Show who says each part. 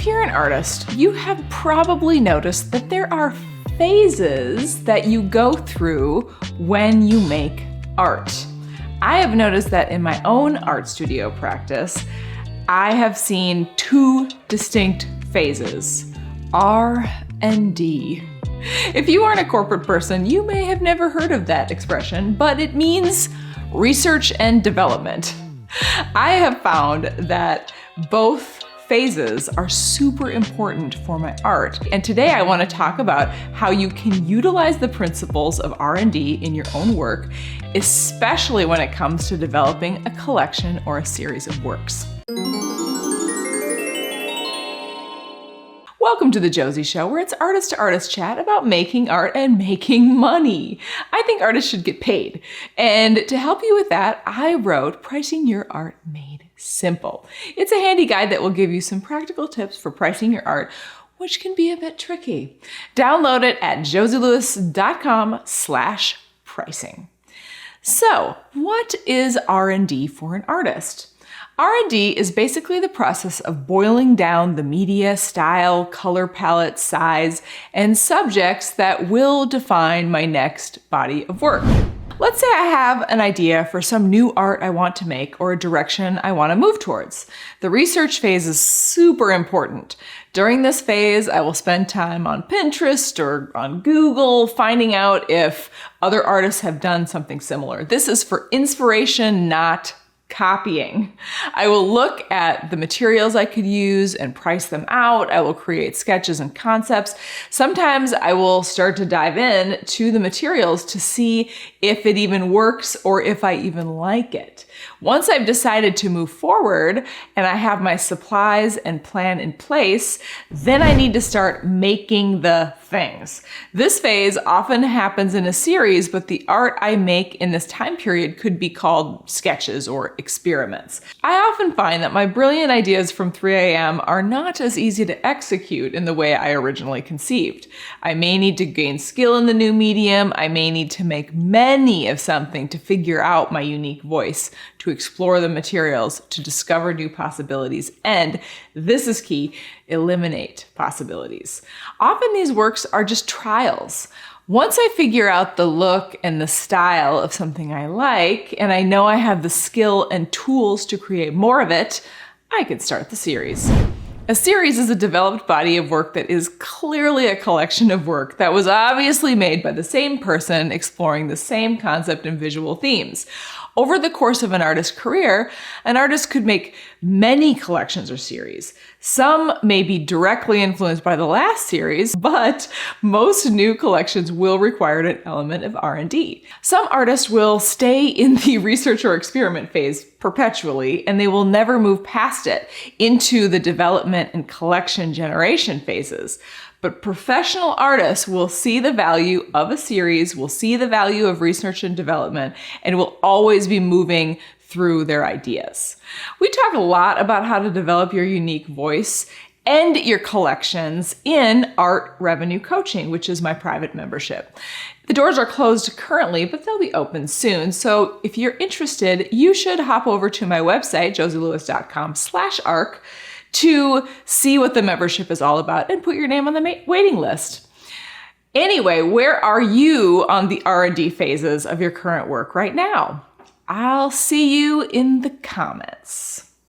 Speaker 1: If you're an artist, you have probably noticed that there are phases that you go through when you make art. I have noticed that in my own art studio practice, I have seen two distinct phases, R and D. If you aren't a corporate person, you may have never heard of that expression, but it means research and development. I have found that both phases are super important for my art. And today I want to talk about how you can utilize the principles of R&D in your own work, especially when it comes to developing a collection or a series of works. Welcome to the Josie Show, where it's artist to artist chat about making art and making money. I think artists should get paid. And to help you with that, I wrote Pricing Your Art Made Simple. It's a handy guide that will give you some practical tips for pricing your art, which can be a bit tricky. Download it at josielewis.com/pricing. So, what is R&D for an artist? R&D is basically the process of boiling down the media, style, color palette, size, and subjects that will define my next body of work. Let's say I have an idea for some new art I want to make or a direction I want to move towards. The research phase is super important. During this phase, I will spend time on Pinterest or on Google finding out if other artists have done something similar. This is for inspiration, not copying. I will look at the materials I could use and price them out. I will create sketches and concepts. Sometimes I will start to dive in to the materials to see if it even works or if I even like it. Once I've decided to move forward and I have my supplies and plan in place, then I need to start making the things. This phase often happens in a series, but the art I make in this time period could be called sketches or experiments. I often find that my brilliant ideas from 3 a.m. are not as easy to execute in the way I originally conceived. I may need to gain skill in the new medium. I may need to make many of something to figure out my unique voice, to explore the materials, to discover new possibilities, and, this is key, eliminate possibilities. Often these works are just trials. Once I figure out the look and the style of something I like, and I know I have the skill and tools to create more of it, I can start the series. A series is a developed body of work that is clearly a collection of work that was obviously made by the same person exploring the same concept and visual themes. Over the course of an artist's career, an artist could make many collections or series. Some may be directly influenced by the last series, but most new collections will require an element of R&D. Some artists will stay in the research or experiment phase perpetually, and they will never move past it into the development and collection generation phases. But professional artists will see the value of a series, will see the value of research and development, and will always be moving through their ideas. We talk a lot about how to develop your unique voice and your collections in Art Revenue Coaching, which is my private membership. The doors are closed currently, but they'll be open soon. So if you're interested, you should hop over to my website, josielewis.com/arc, to see what the membership is all about and put your name on the waiting list. Anyway, where are you on the R&D phases of your current work right now? I'll see you in the comments.